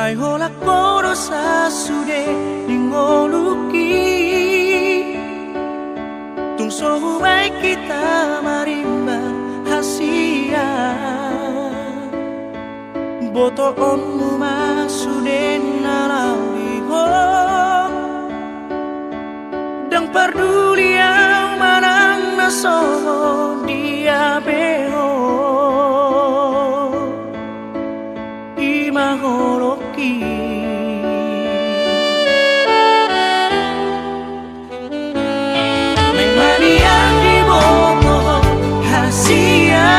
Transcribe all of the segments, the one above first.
Mai hola koro sasude ningoluki tung sohu baik kita marimba hasia boto onmu masude nalawi ho dang peduli yang manang naso dia beho imaholoki memani yang diboto hasia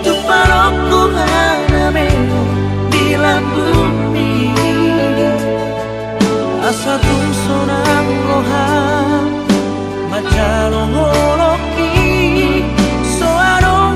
tu parokku hanameo di bumi asa tu sonang loha macalo holoki so arong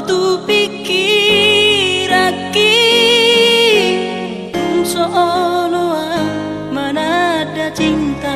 tu pikiraki seolah mana ada cinta.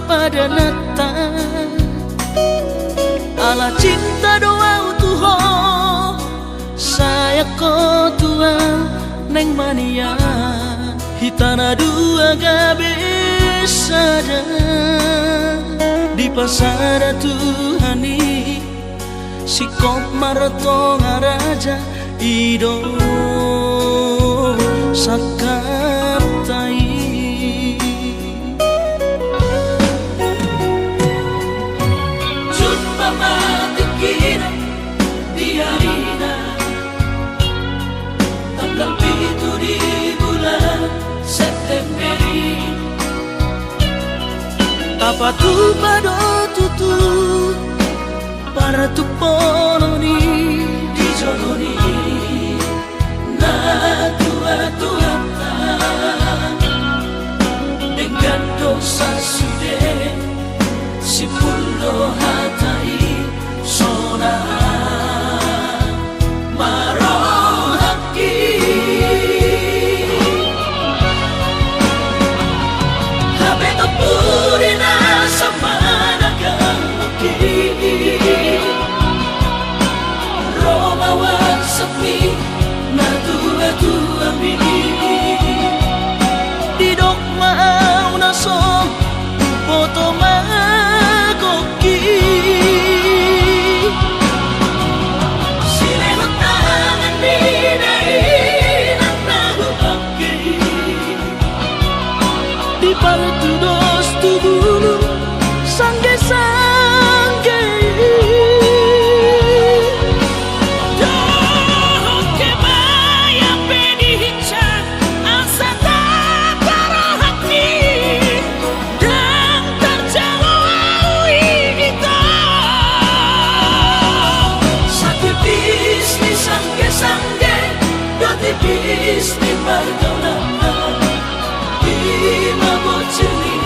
Padanata ala cinta doa utuho saya ko tua neng mania hitana dua gabe sada di pasara Tuhani sikop maratong raja ido sakaptai Apa tu pado tutu para tu poloni di joloni na tua tua dengan dosa sudah si pulo hatai sona marong haki habe tapurina sama nagang Roma wan sepi na tua tua mini di dok mau na song foto magoki sile tangan di dari nahu pagi di partu dos tubulu sangge sangge Isti perdona di maboceli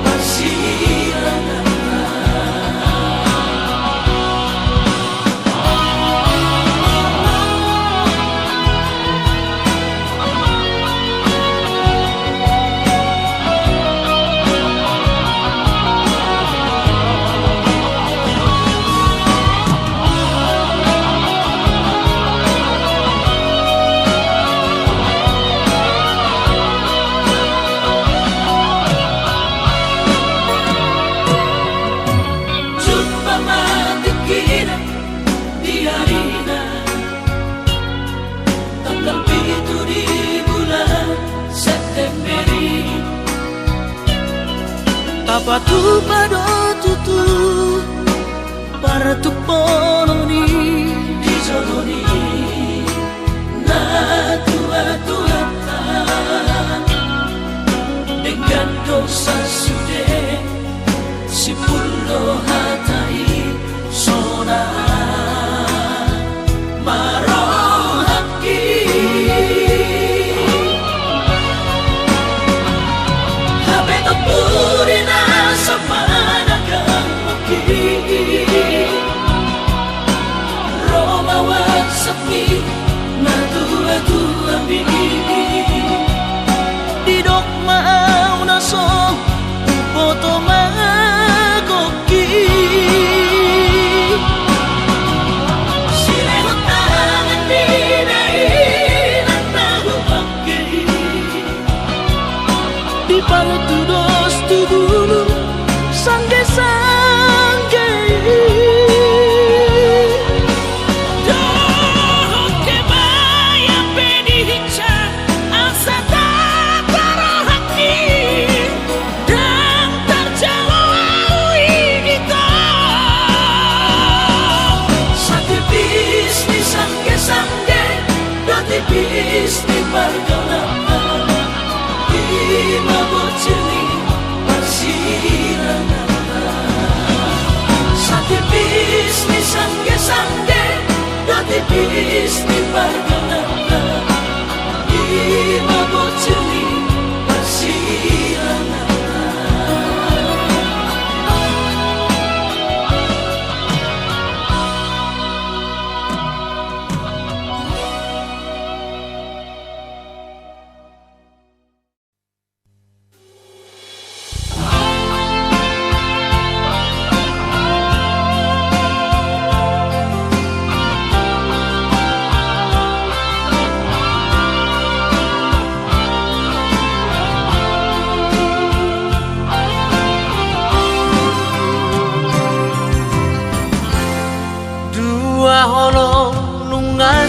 pasirana Apa tu pado tutu para tu poloni di joloni na tua tua dengan dosa sudah si pulo hatai sona marong haki habe tapurina sama nagang Roma wan sepi na tua tua mini di dok mau na song foto magoki sile tangan di dari nahu pagi di partu dos tubulu sangge sangge doh kebaya pedihica asa tatara hati dan terjalui kita satu bisnis sangge sangge dan bisnis pergaulan di maboceli pasirana satu bisnis sangge sangge dan bisnis pergaulan di maboceli pasirana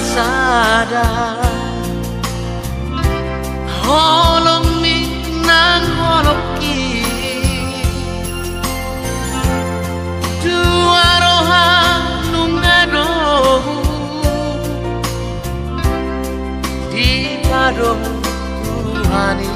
sada holong mi nang holoki dua roha nungado di pado Tuhani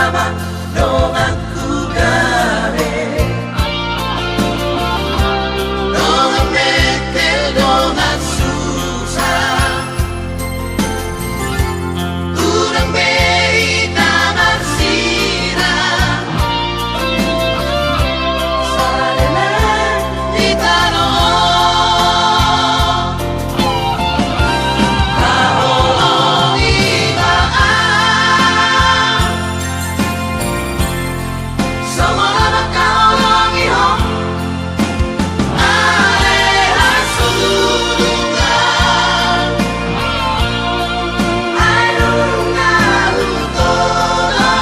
bersama dongangku gare. Dongang metel, dongang susah, urang bei taman sirah. Sarana di tanah kaholong ibaan, semua kaholong ihong aleha sulungan. Airunga utolah,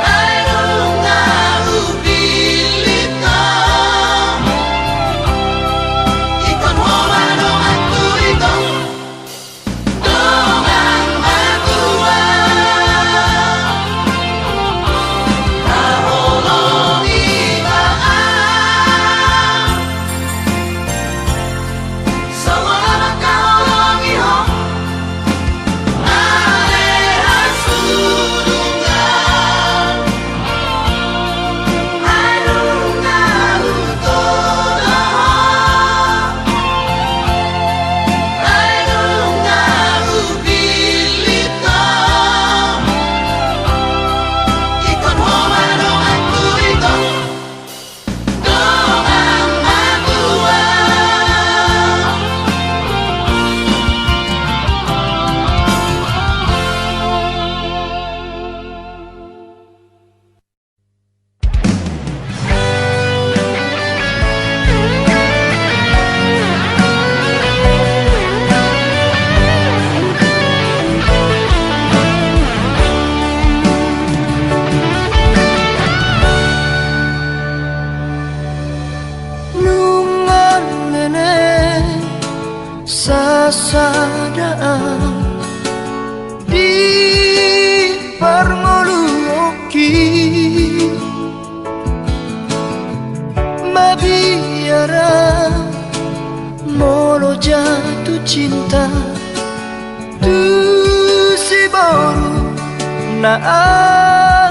airunga ubilita, ikon hoa donganku ikon dongang matua. Kaholong ibaan, semua kaholong ihong aleha sulungan. Airunga utolah, airunga ubilita, ikon hoa donganku ikon dongang matua. Nungan nene sasadaan di parngoluoki mabiara molo jatuh cinta tu si baru na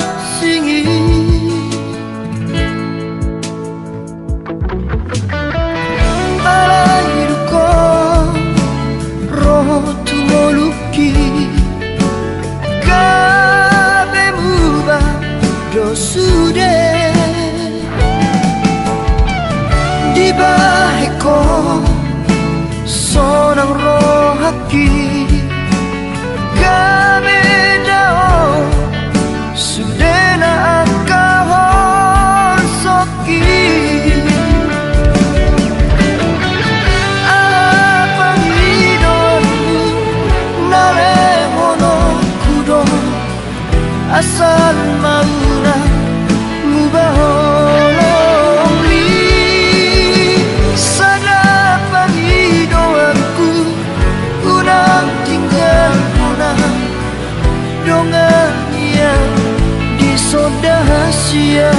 asingi. Alairko roho tumoluki kabe muba dosude di baheko sonang rohaki kabe dao sudena akahon soki. Asal mauna mubaholong li sana panghidoanku unang tinggal punah dongan yang disodahsia.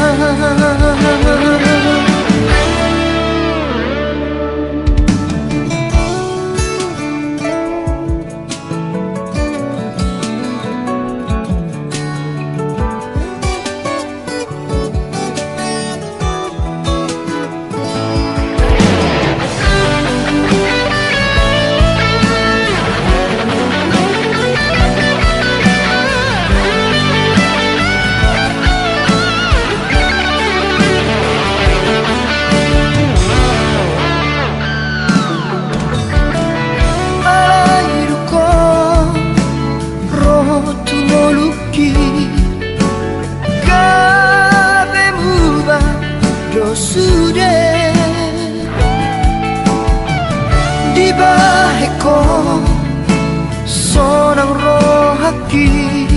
Sonang rohaki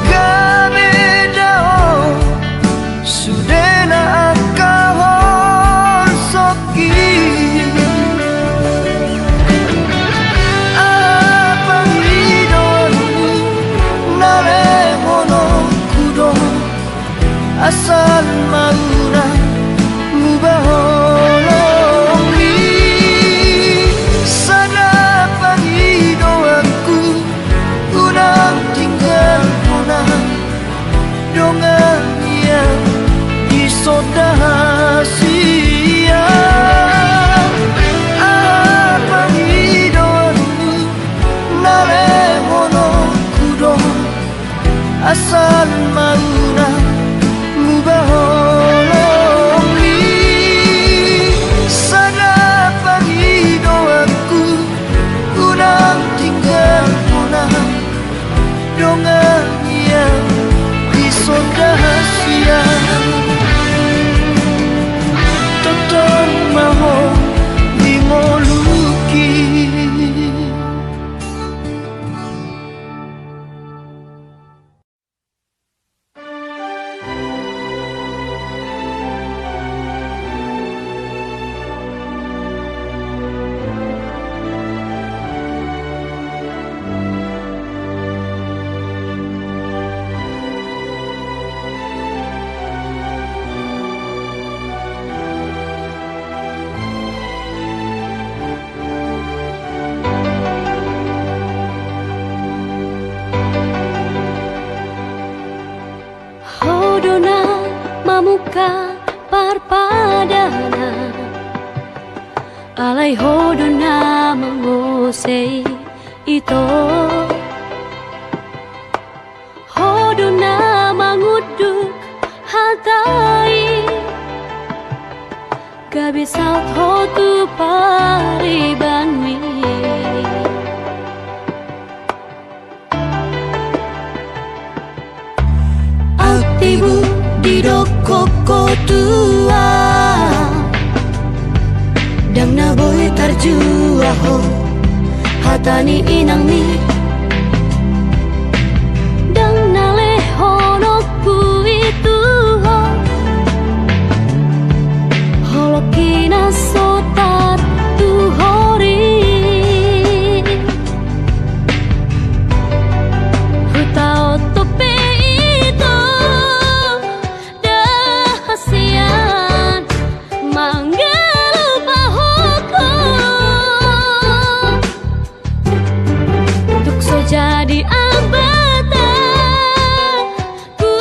kami dao sudena akahon soki. Apang idonmu nalemono kudo asal mauna mubaholong li sana pangidoanku una asal mauna mubaholoki sana pagi doaku kunang tinggal mona dongan yang disondahsia toton maho mingoluki. Hodona mamuka parpadana alai hodona mengusei ito hodona manguduk hatai kabisat hotu paribanmi aktibu didokoko tua dang na boy tarjua ho hatani inang mi dang na lehonoku itu ho holokina sotar tu hori hutao tope itu dahasian manggalu pahoko untuk so jadi abatan ku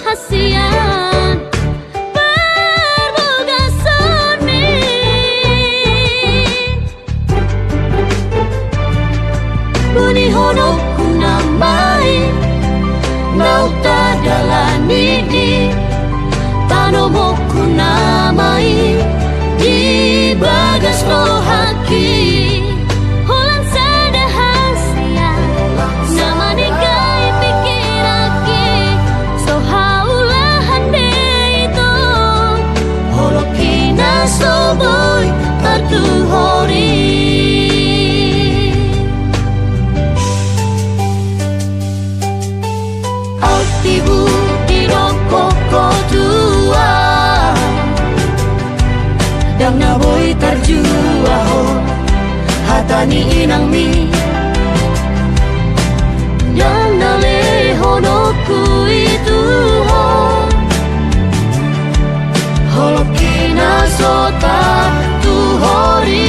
hasian berboga soni buni honoku namai nauta dalani di tanomoku namai di bagas rohaki holan sadahasia nama nikai pikiraki so haulahan de itu holokina soboy tartu hori aktibu didokoko tua dang na boy tarjua ho hatani inang mi dang na lehonoku itu ho holokina sota tu hori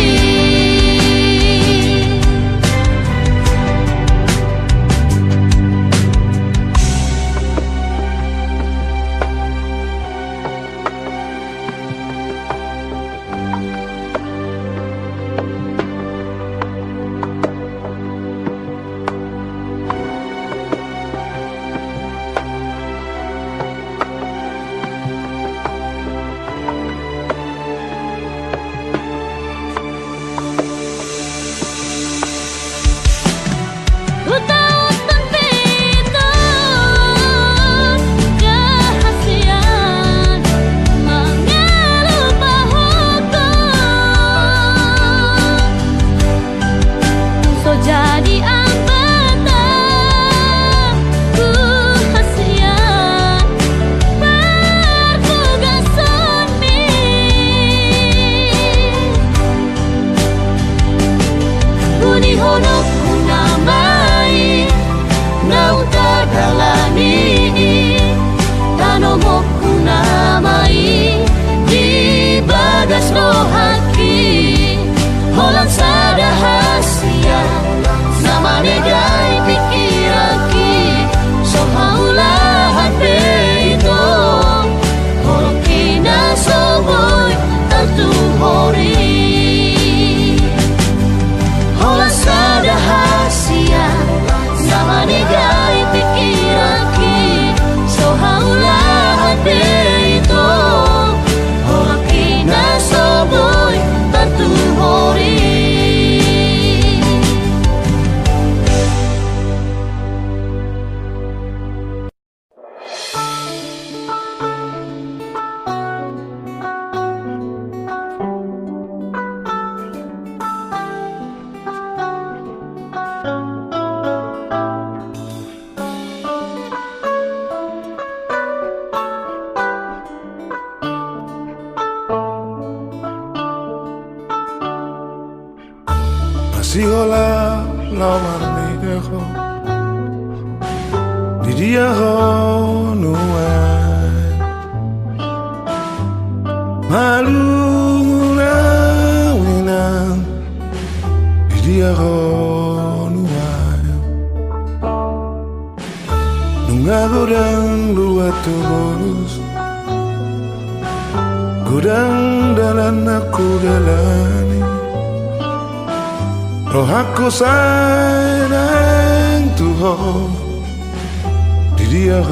dia honuai maluna winang dia honuai nunga godang dua terus godang dalan aku dalani roh aku sayang Tuhan di dia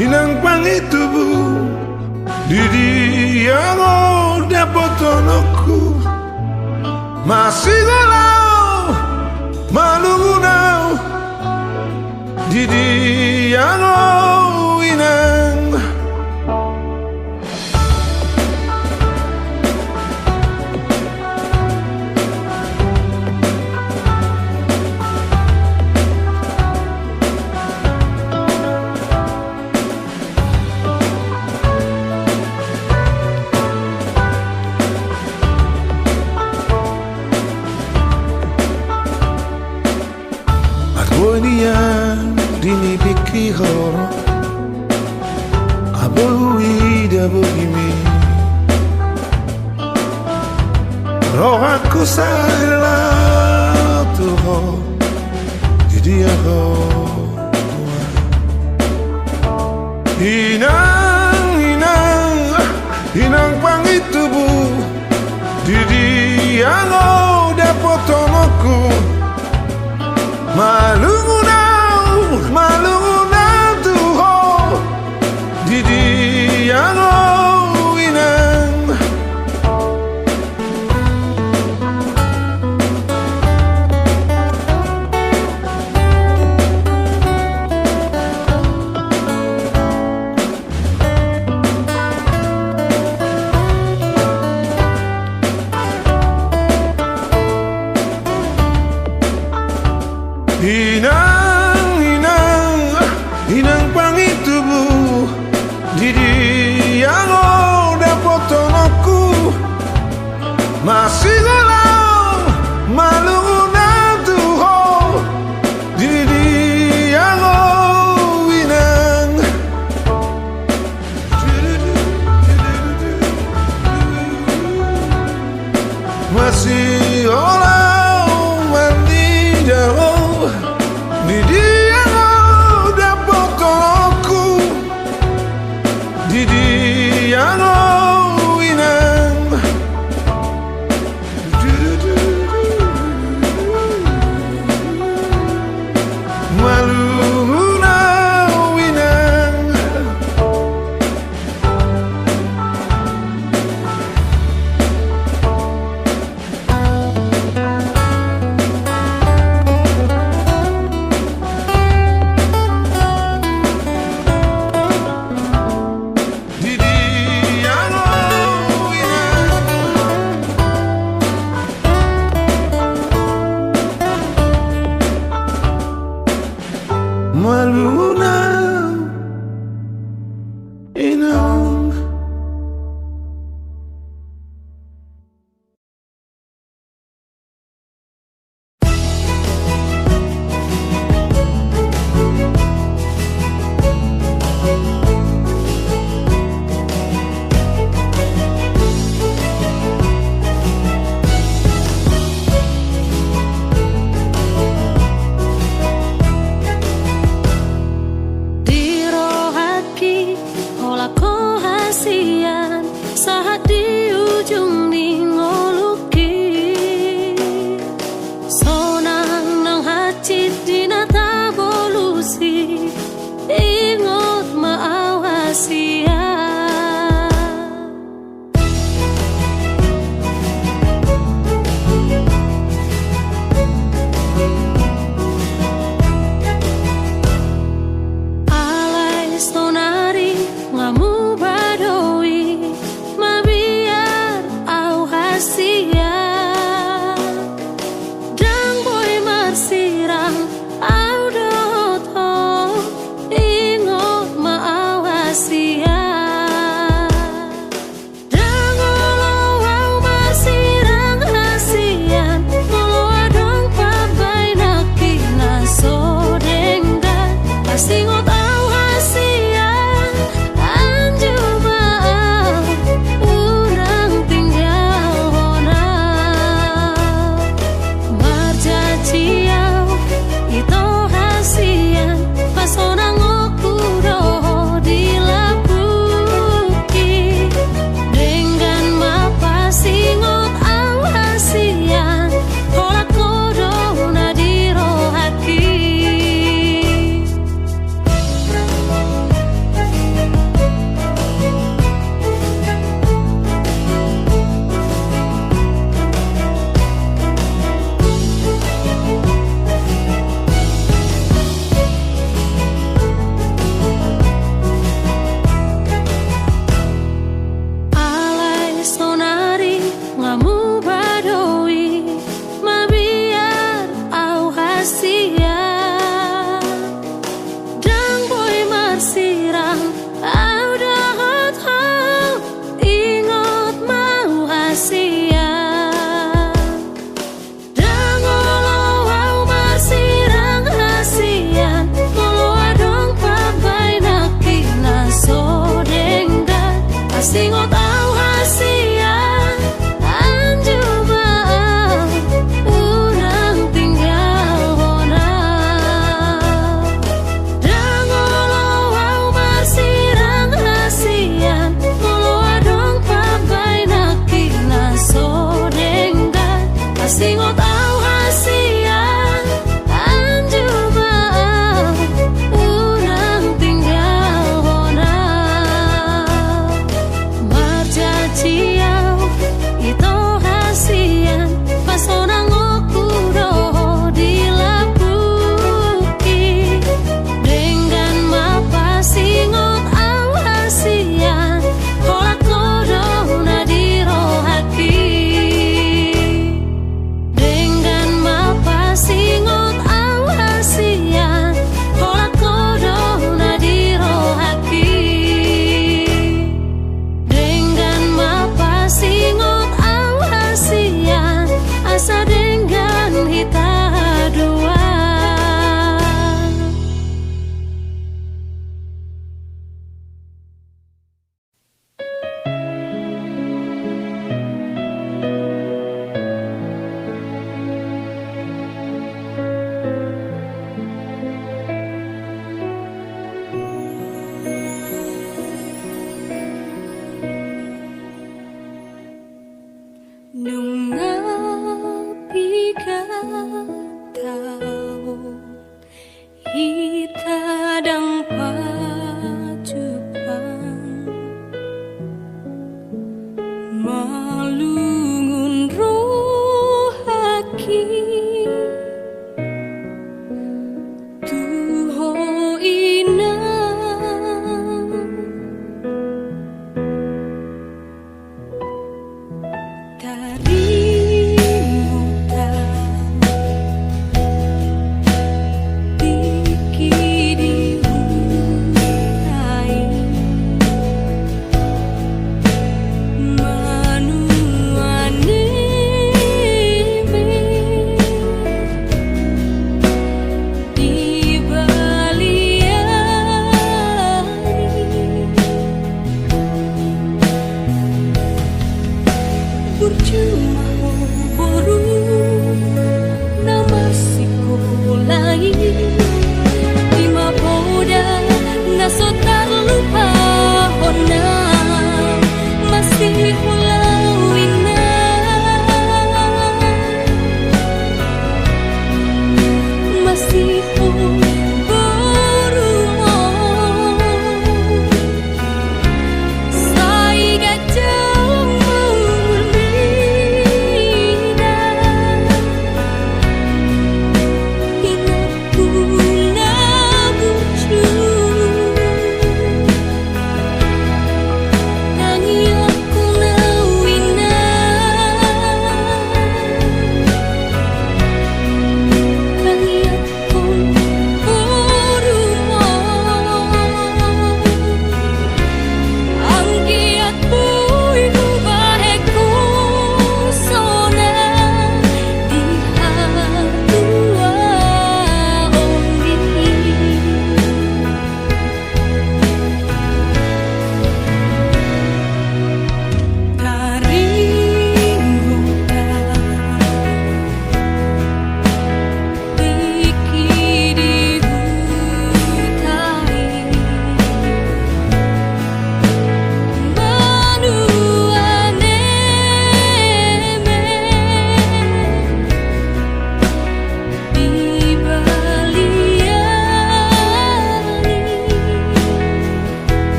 inang pangitubu di dia dapat tonoku masih galau malungunau di dia inang Bonian dini pikir horo Abui da begini roh aku salah Tuhan jadi aku inang pangitubu jadi aku dapat tomoku malungunau Tuhan di dia inang inang pangitubu di dia dapat tonoku masih galau malungunau Tuhan di dia inang masih galau mandi jauh di dia dapat tonoku di dia inang malungunau inang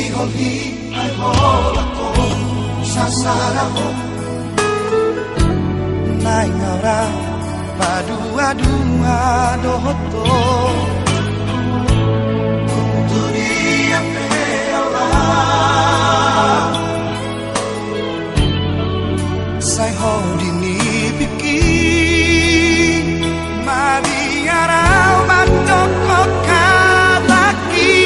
Siholhi ay hola ko sa sarap nai ngora padua-dua dohoto dunia peola sai ho dini piki mariarau batoko kataki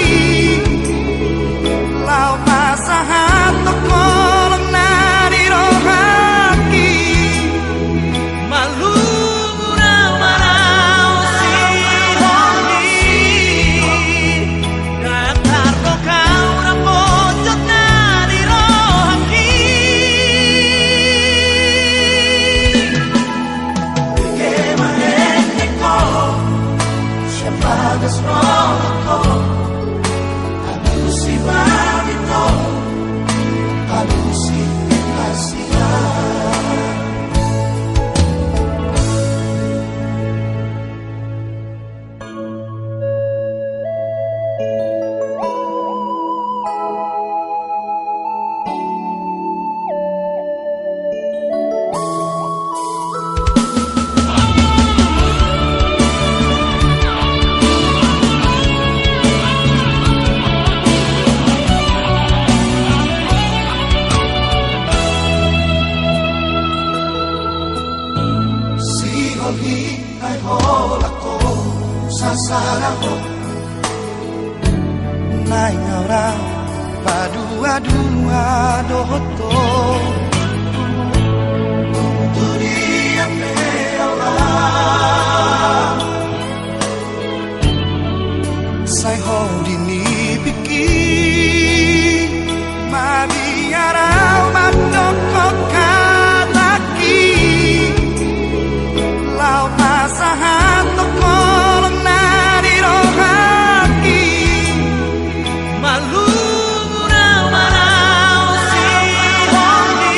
lau masahat toko nari rohaki malu marau si honi datar kau rapojot nari rohaki que mahetiko siapa desroko alusi babito alusi Asia. Ai holako sasaraho nai ngora padua-dua dohoto dunia peola sai ho dini piki mariarau batoko kataki lau masahat toko nari rohaki malu marau si honi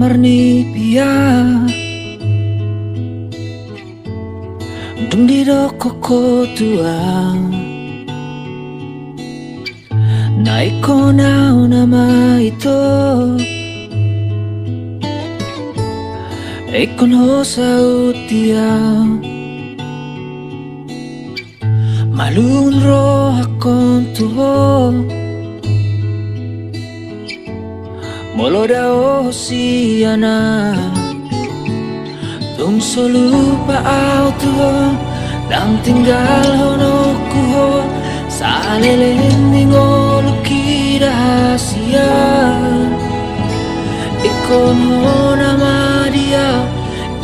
marni pia dung di do koko tua naiko nao nama ito ekon ho sautia malun ro hakon tuho molo da osiana tung solu pa auto dang tinggal hono kuho sa leleng ngoluki rahasia ikon ho nama dia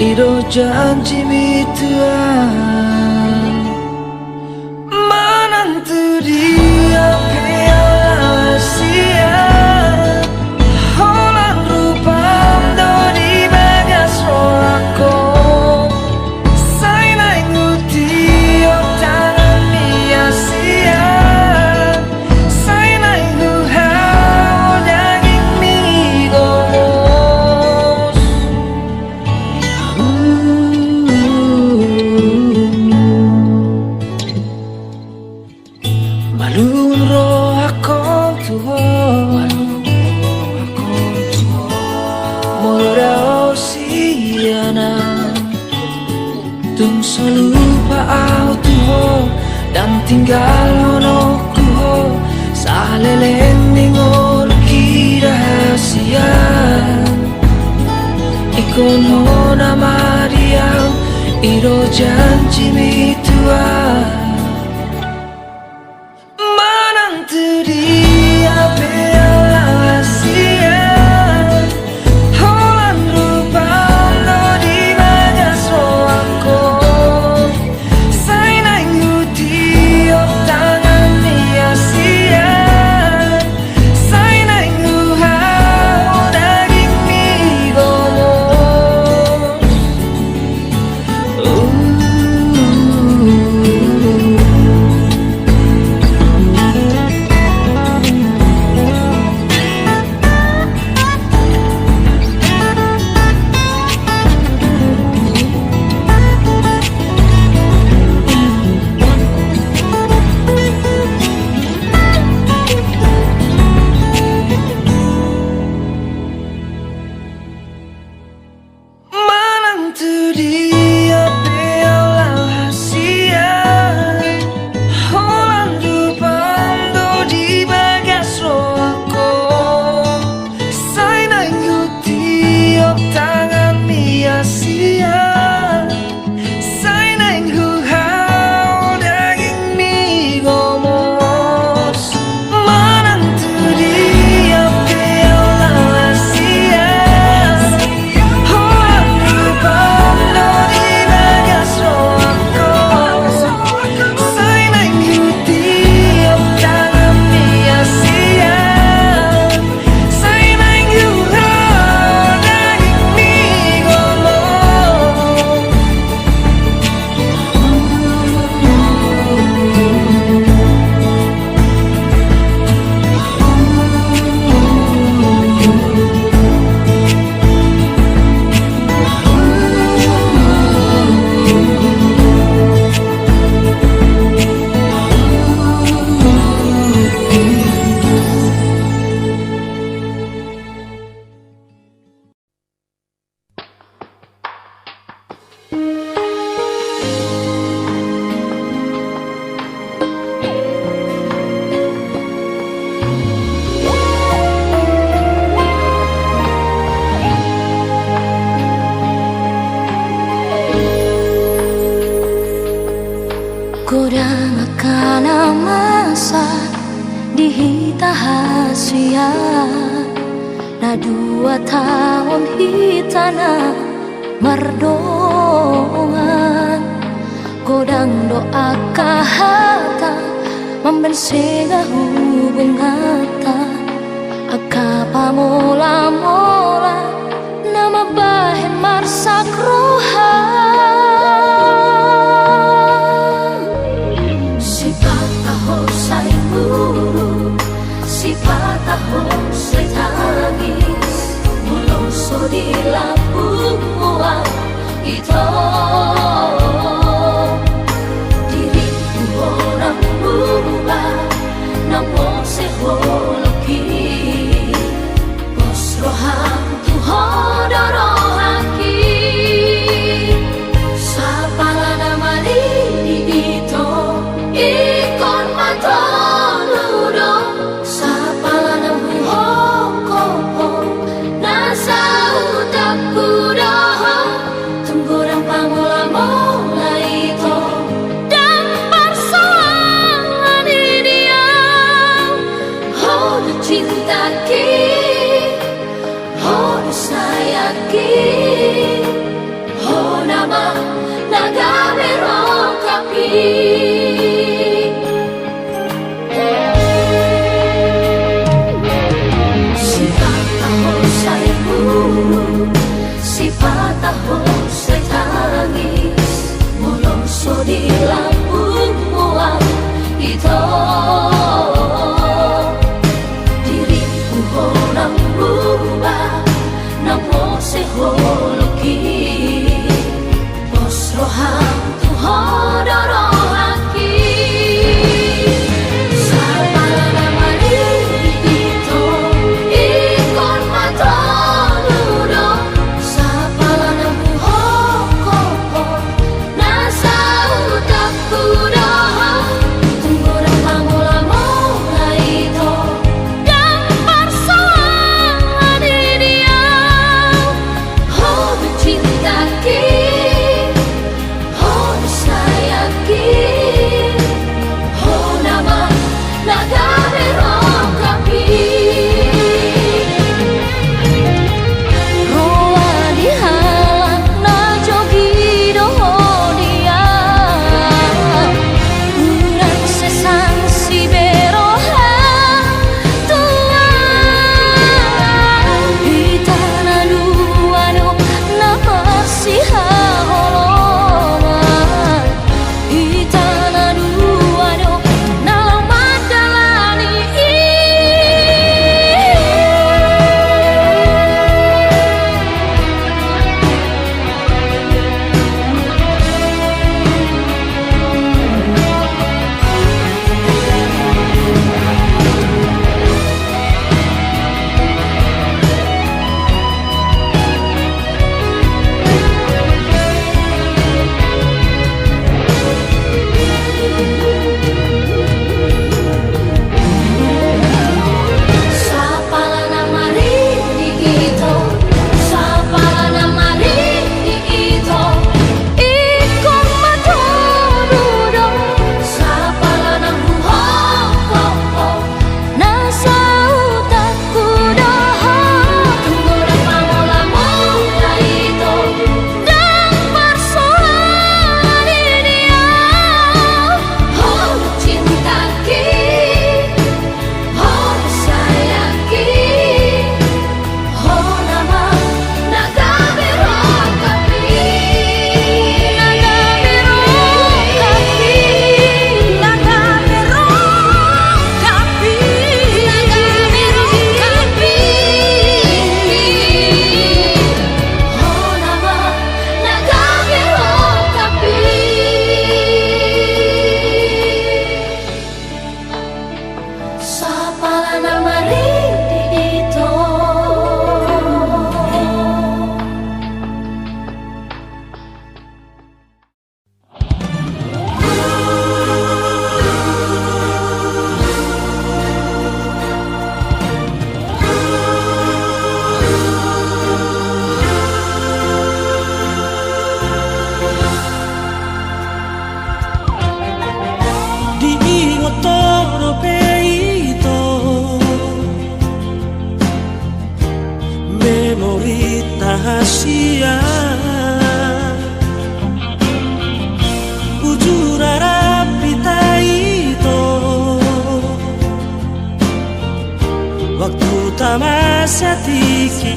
ido janji mitua manantu dia rahasia tinggal hono kuho sa leleng ngoluki rahasia ikon ho nama dia ido janji mitua manantu dia rahasia holan rupang do di bagas roako Godang kala masa dihitahasia na 2 tahun hitana mardongan godang doa kahata membensinga hubungata akapa mola-mola nama bahen marsak roha Si patahon sa tangis mulong sodi Siapa tahu saya buru, siapa tahu saya tangis, melongso di lambung muak itu. Diriku orang berubah, namo sehologi, bos roham Tuhan dorohaki. Siapa nama itu, ikon mata ludo. Siapa nama hoko, nasa utak kuda. Tunggu lama-lama itu, gambar soal di dia. Oh mencintaki, oh sayangki, oh nama nagare rokapi. Roa dihalang na jogi doho dia. Urang sesang si beroha tua. Itana duano na pasiha holongan. Itana duano na madalani. Siapalah nama Rini itu, siapalah nama Rini itu, ikon mata ludo. Siapalah nama hoko, nasa utak kuda. Tunggu lama-lama itu, gambar soal di dia. Oh mencintaki, oh sayangki, oh nama nagame rokapi. Nagame rokapi, nagame rokapi, nagame rokapi. Oh nama nagame rokapi. Siapalah nama Rini itu. Diingot todo peito, memori rahasia. Ujur rapita itu, waktu tamasa tiki.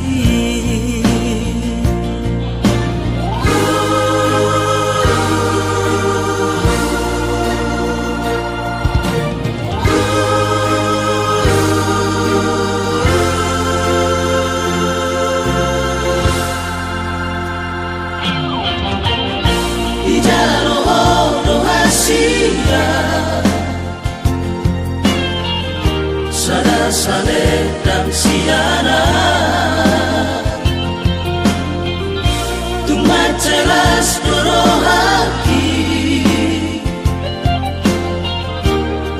Sada sale dan siana, tumat jelas dorohaki.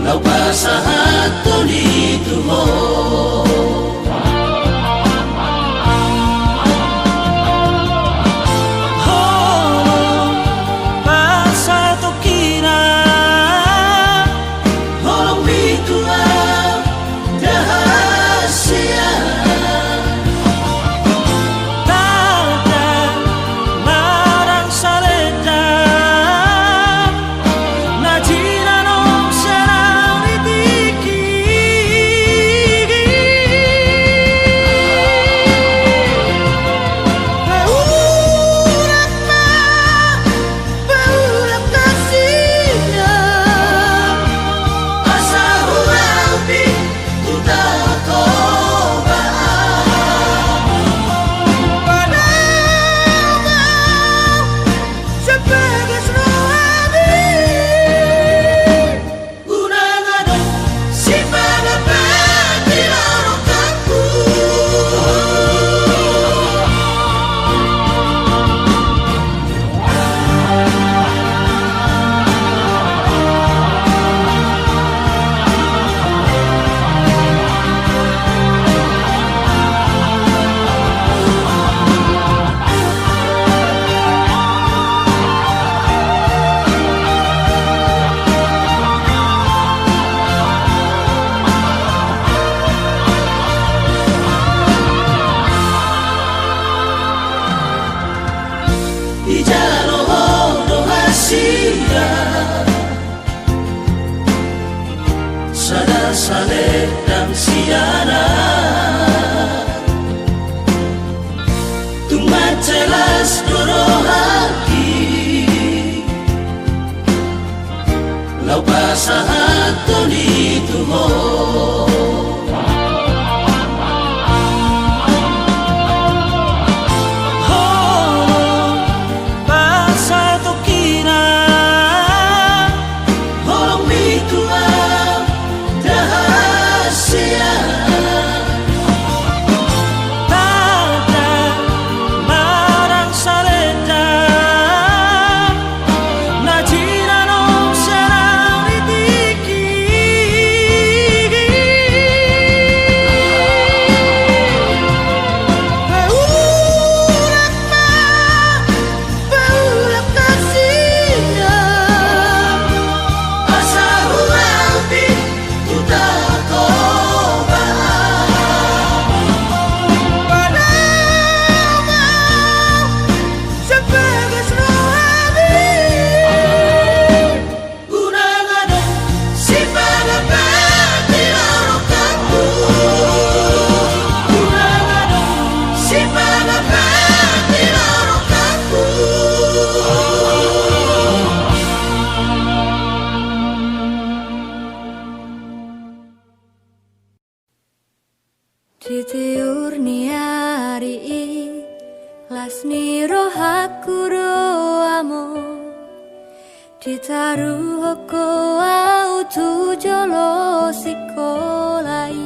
Lau pasahat tuli tuho. Pasahato nito mo Titiur niari lasni rohaku roamo Ditaruh hoko au tu jolo sikolai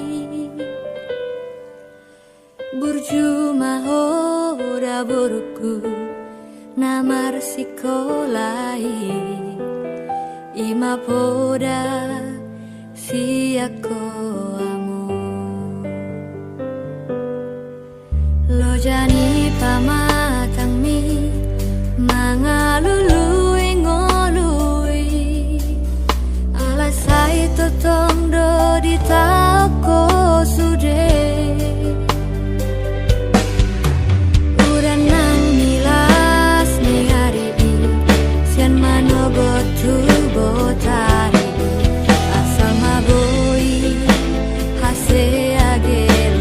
Burju mahora burku namar sikolai Ima poda siako Lojani pamatang mi mangalului ngolui alasai totong do di tauko sude uran nang milas ni hari sian manogo tu botari asal maboi hase agel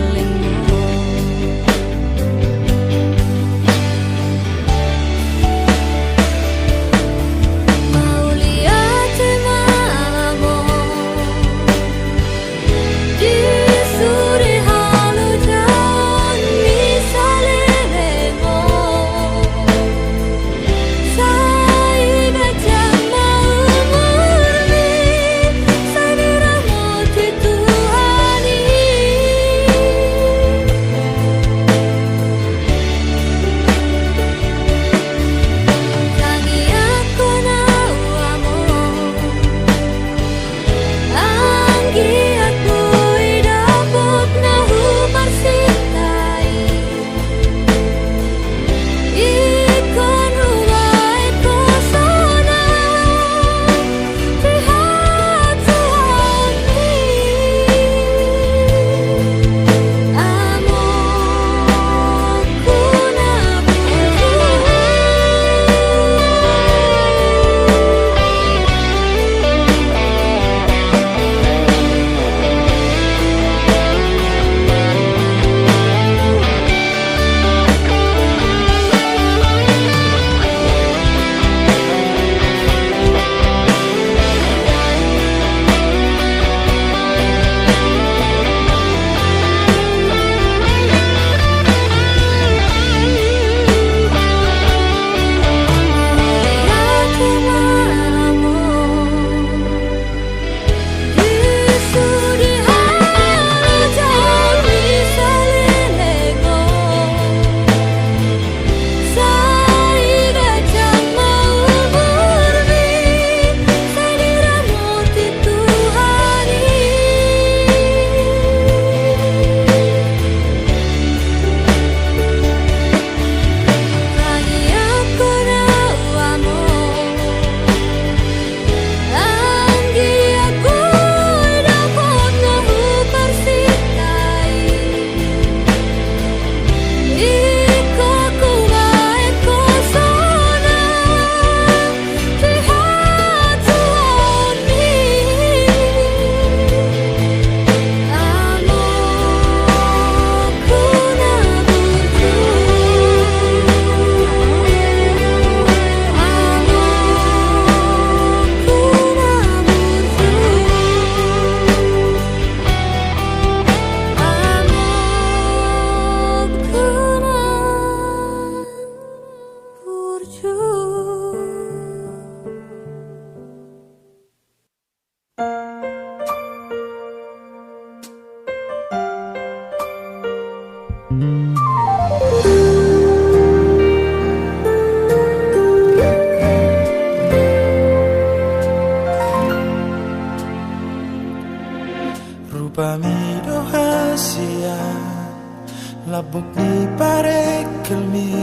labok ni pare kelmi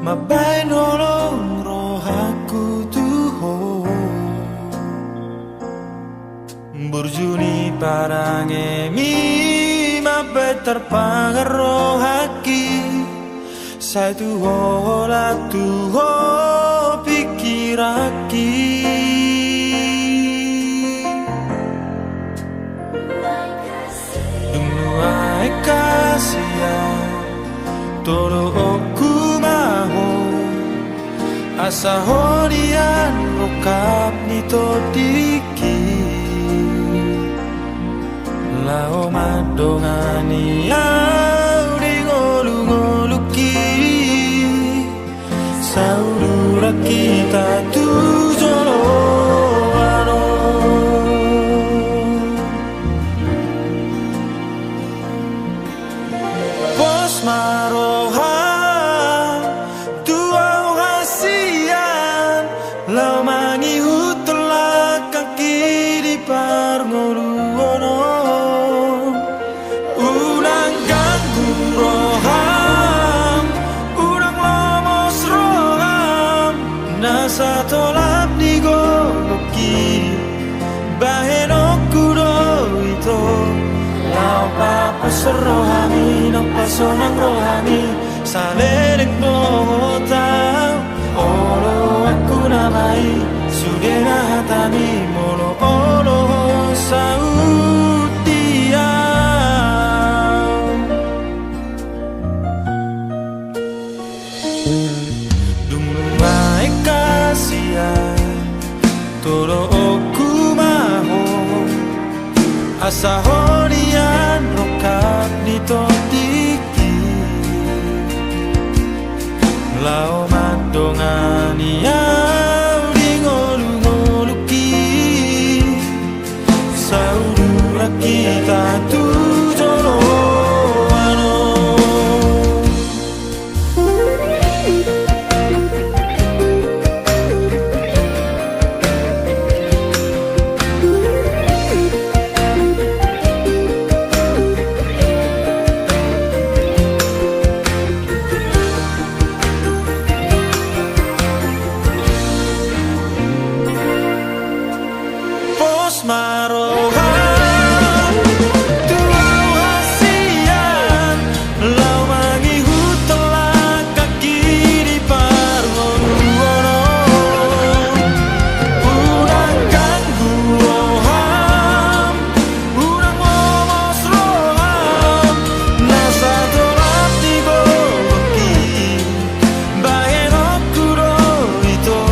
mabay nolong rohaku tuho burjuni parange mi mabay terpangar rohaki saya tuho la tuho pikiraki Dunguai kasihan Toro oku maho Asa horian Rokap nito diki Lao madongani Audi ngolu-ngoluki Saudura kita tujolo Maroha tuau hasian lau mangi hutulak kaki di parngoluono unang ganggu roham unang lomos roham nasa tolap ni goloki bahenoku do ito lau papa serohami sonang rohani salereng notau olo aku namai sudena hatami molo olo sautia dumai kasihan tolo oku maho asa horian rokap ditoti Lao madongani Audi ngolu-ngoluki Saudura kita tujolo ano Maroha tuau hasian lau mangi hutulak kaki di parngoluono unang ganggu roham unang momos roham nasa tolap di goloki bahenoku do ito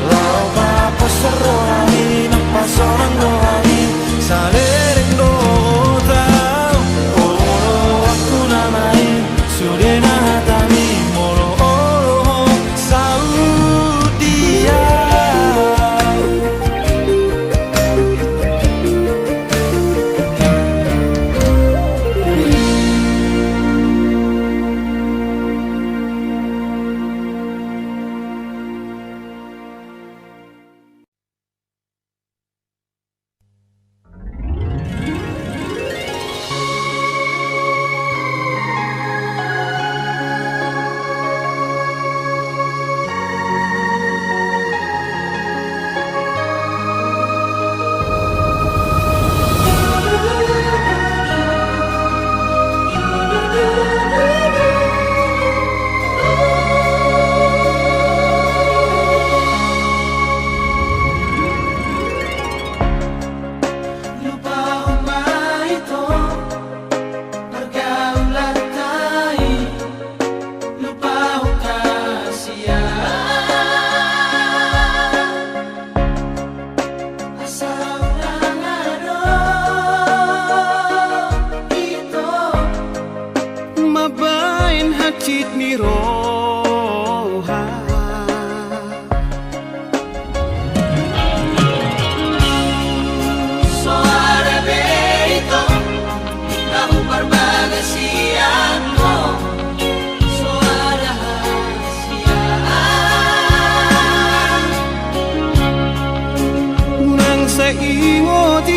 lau papa serohani Sorang rohani salereng notau olo aku namai sudena hatami molo olo saudia Chit ni roha Soara beito Tahu perbagasian mo Soara hasian Nang sa ingot beito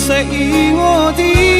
se ingoti